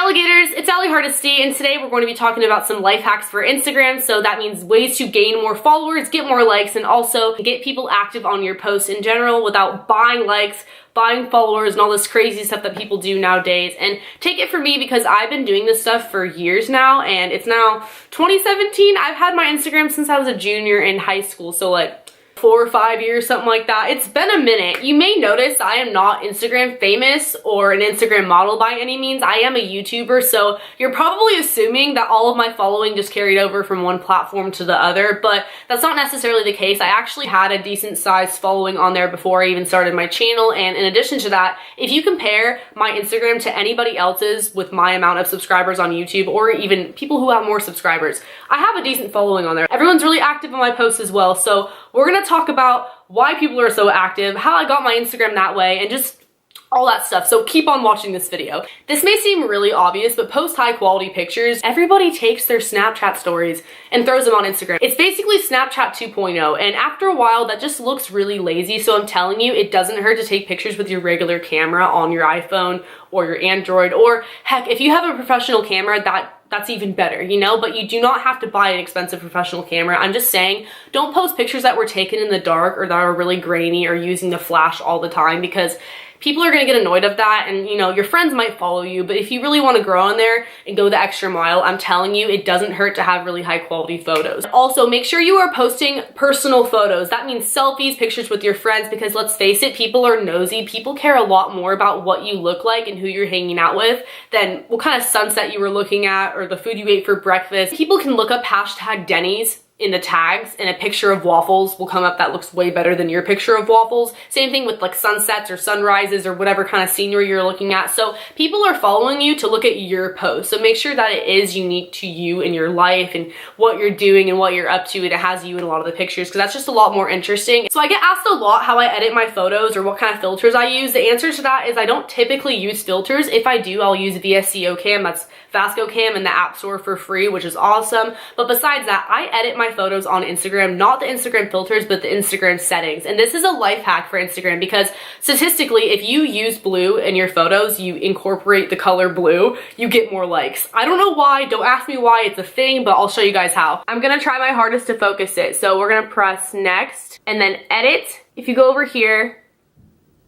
alligators, it's Allie Hardesty, and today we're going to be talking about some life hacks for Instagram. So that means ways to gain more followers, get more likes, and also get people active on your posts in general without buying likes, buying followers, and all this crazy stuff that people do nowadays. And take it from me because I've been doing this stuff for years now, and it's now 2017. I've had my Instagram since I was a junior in high school, so like 4 or 5 years, something like that. It's been a minute. You may notice I am not Instagram famous or an Instagram model by any means. I am a YouTuber, so you're probably assuming that all of my following just carried over from one platform to the other, but that's not necessarily the case. I actually had a decent sized following on there before I even started my channel, and in addition to that, if you compare my Instagram to anybody else's with my amount of subscribers on YouTube, or even people who have more subscribers, I have a decent following on there. Everyone's really active on my posts as well, so we're gonna talk about why people are so active, how I got my Instagram that way, and just all that stuff. So keep on watching this video. This may seem really obvious, but post high quality pictures. Everybody takes their Snapchat stories and throws them on Instagram. It's basically Snapchat 2.0, and after a while that just looks really lazy. So I'm telling you, it doesn't hurt to take pictures with your regular camera on your iPhone or your Android, or heck, if you have a professional camera, that's even better, you know, but you do not have to buy an expensive professional camera. I'm just saying, don't post pictures that were taken in the dark or that are really grainy or using the flash all the time, because people are gonna get annoyed of that, and you know, your friends might follow you, but if you really wanna grow on there and go the extra mile, I'm telling you, it doesn't hurt to have really high quality photos. Also, make sure you are posting personal photos. That means selfies, pictures with your friends, because let's face it, people are nosy. People care a lot more about what you look like and who you're hanging out with than what kind of sunset you were looking at or the food you ate for breakfast. People can look up hashtag Denny's in the tags, and a picture of waffles will come up that looks way better than your picture of waffles. Same thing with like sunsets or sunrises or whatever kind of scenery you're looking at. So people are following you to look at your post. So make sure that it is unique to you and your life and what you're doing and what you're up to, and it has you in a lot of the pictures, because that's just a lot more interesting. So I get asked a lot how I edit my photos or what kind of filters I use. The answer to that is I don't typically use filters. If I do, I'll use VSCO Cam. That's Vasco Cam in the App Store for free, which is awesome. But besides that, I edit my photos on Instagram, not the Instagram filters, but the Instagram settings. And this is a life hack for Instagram, because statistically, if you use blue in your photos, you incorporate the color blue, you get more likes. I don't know why, don't ask me why, it's a thing, but I'll show you guys how. I'm gonna try my hardest to focus it. So we're gonna press next and then edit. If you go over here,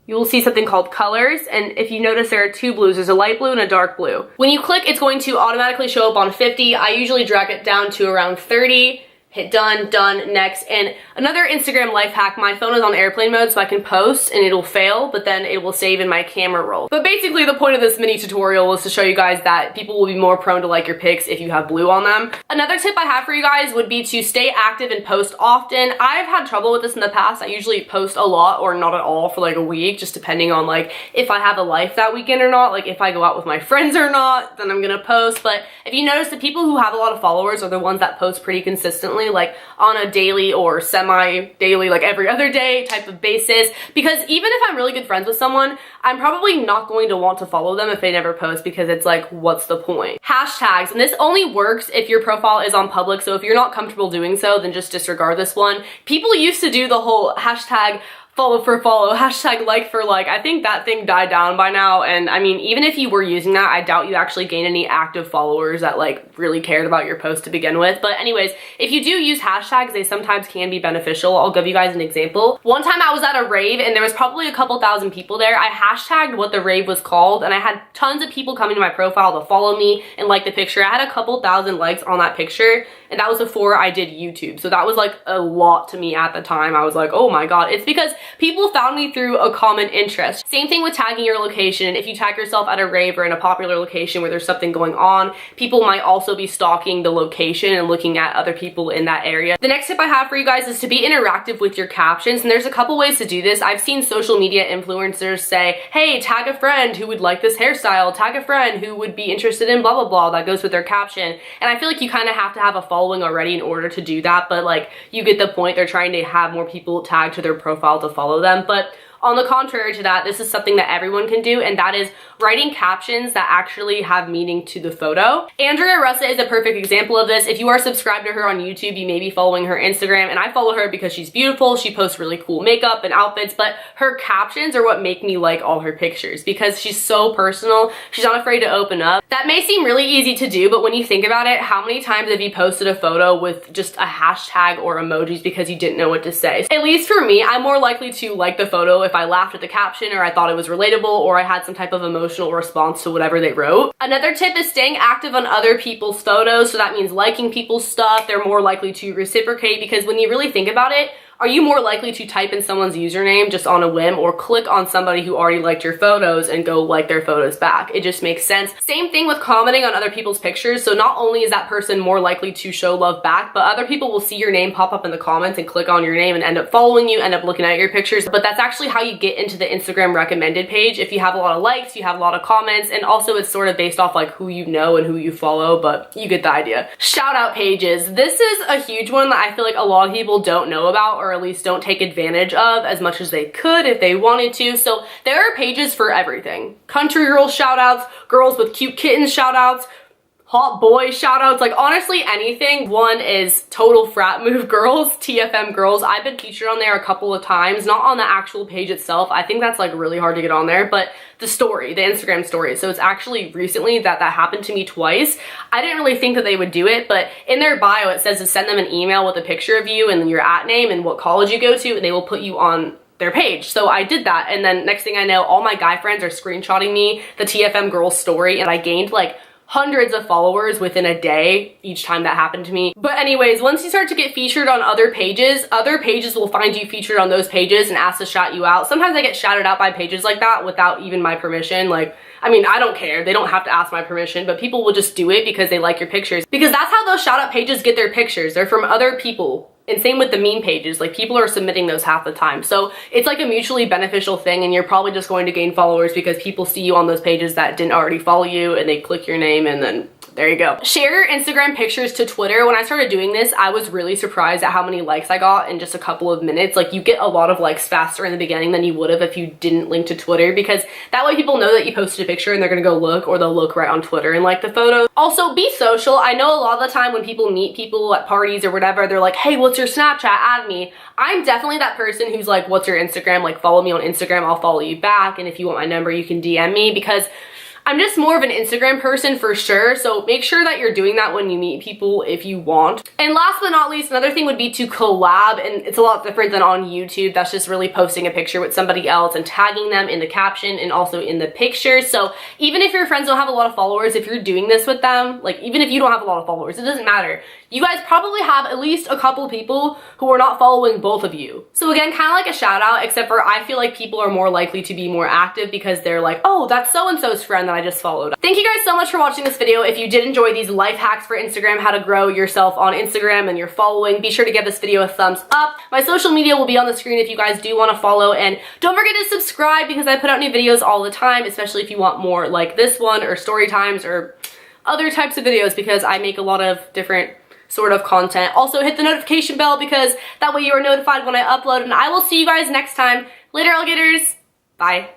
you will see something called colors, and if you notice, there are two blues. There's a light blue and a dark blue. When you click, it's going to automatically show up on 50. I usually drag it down to around 30. Hit done, done, next. And another Instagram life hack, my phone is on airplane mode so I can post and it'll fail, but then it will save in my camera roll. But basically the point of this mini tutorial was to show you guys that people will be more prone to like your pics if you have blue on them. Another tip I have for you guys would be to stay active and post often. I've had trouble with this in the past. I usually post a lot or not at all for like a week, just depending on like if I have a life that weekend or not, like if I go out with my friends or not, then I'm gonna post. But if you notice, the people who have a lot of followers are the ones that post pretty consistently, like on a daily or semi-daily, like every other day type of basis, because even if I'm really good friends with someone, I'm probably not going to want to follow them if they never post, because it's like, what's the point? Hashtags, and this only works if your profile is on public, so if you're not comfortable doing so, then just disregard this one. People used to do the whole hashtag follow for follow, hashtag like for like. I think that thing died down by now, and I mean, even if you were using that, I doubt you actually gained any active followers that like really cared about your post to begin with. But anyways, if you do use hashtags, they sometimes can be beneficial. I'll give you guys an example. One time I was at a rave and there was probably a couple thousand people there. I hashtagged what the rave was called, and I had tons of people coming to my profile to follow me and like the picture. I had a couple thousand likes on that picture, and that was before I did YouTube. So that was like a lot to me at the time. I was like, oh my god. It's because people found me through a common interest. Same thing with tagging your location. If you tag yourself at a rave or in a popular location where there's something going on, people might also be stalking the location and looking at other people in that area. The next tip I have for you guys is to be interactive with your captions, and there's a couple ways to do this. I've seen social media influencers say, hey, tag a friend who would like this hairstyle, tag a friend who would be interested in blah blah blah, that goes with their caption. And I feel like you kind of have to have a following already in order to do that, but like, you get the point. They're trying to have more people tagged to their profile to follow them. But on the contrary to that, this is something that everyone can do, and that is writing captions that actually have meaning to the photo. Andrea Russa is a perfect example of this. If you are subscribed to her on YouTube, you may be following her Instagram, and I follow her because she's beautiful. She posts really cool makeup and outfits, but her captions are what make me like all her pictures because she's so personal. She's not afraid to open up. That may seem really easy to do, but when you think about it, how many times have you posted a photo with just a hashtag or emojis because you didn't know what to say? At least for me, I'm more likely to like the photo if I laughed at the caption or I thought it was relatable or I had some type of emotional response to whatever they wrote. Another tip is staying active on other people's photos. So that means liking people's stuff. They're more likely to reciprocate because when you really think about it, are you more likely to type in someone's username just on a whim or click on somebody who already liked your photos and go like their photos back? It just makes sense. Same thing with commenting on other people's pictures. So not only is that person more likely to show love back, but other people will see your name pop up in the comments and click on your name and end up following you, end up looking at your pictures. But that's actually how you get into the Instagram recommended page. If you have a lot of likes, you have a lot of comments, and also it's sort of based off like who you know and who you follow, but you get the idea. Shout out pages. This is a huge one that I feel like a lot of people don't know about, or at least don't take advantage of as much as they could if they wanted to. So there are pages for everything. Country girl shout outs, girls with cute kittens shout outs, hot boy shout outs, like honestly anything. One is Total Frat Move Girls, TFM Girls. I've been featured on there a couple of times, not on the actual page itself. I think that's like really hard to get on there, but the story, the Instagram story. So it's actually recently that happened to me twice. I didn't really think that they would do it, but in their bio it says to send them an email with a picture of you and your @ and what college you go to, and they will put you on their page. So I did that, and then next thing I know, all my guy friends are screenshotting me the TFM Girls story, and I gained like hundreds of followers within a day each time that happened to me. But anyways, once you start to get featured on other pages will find you featured on those pages and ask to shout you out. Sometimes I get shouted out by pages like that without even my permission. Like, I mean, I don't care. They don't have to ask my permission, but people will just do it because they like your pictures. Because that's how those shout out pages get their pictures. They're from other people. And same with the meme pages, like people are submitting those half the time. So it's like a mutually beneficial thing, and you're probably just going to gain followers because people see you on those pages that didn't already follow you and they click your name, and then there you go. Share your Instagram pictures to Twitter. When I started doing this, I was really surprised at how many likes I got in just a couple of minutes. Like you get a lot of likes faster in the beginning than you would have if you didn't link to Twitter, because that way people know that you posted a picture and they're gonna go look, or they'll look right on Twitter and like the photo. Also, be social. I know a lot of the time when people meet people at parties or whatever, they're like, hey, what's your Snapchat? Add me. I'm definitely that person who's like, what's your Instagram? Like follow me on Instagram, I'll follow you back. And if you want my number, you can DM me, because I'm just more of an Instagram person for sure, so make sure that you're doing that when you meet people if you want. And last but not least, another thing would be to collab, and it's a lot different than on YouTube. That's just really posting a picture with somebody else and tagging them in the caption and also in the picture. So even if your friends don't have a lot of followers, if you're doing this with them, like even if you don't have a lot of followers, it doesn't matter. You guys probably have at least a couple people who are not following both of you. So again, kind of like a shout out, except for I feel like people are more likely to be more active because they're like, oh, that's so-and-so's friend that I just followed. Thank you guys so much for watching this video. If you did enjoy these life hacks for Instagram, how to grow yourself on Instagram and your following, be sure to give this video a thumbs up. My social media will be on the screen if you guys do want to follow, and don't forget to subscribe because I put out new videos all the time, especially if you want more like this one or story times or other types of videos, because I make a lot of different sort of content. Also hit the notification bell because that way you are notified when I upload, and I will see you guys next time. Later, alligators. Bye.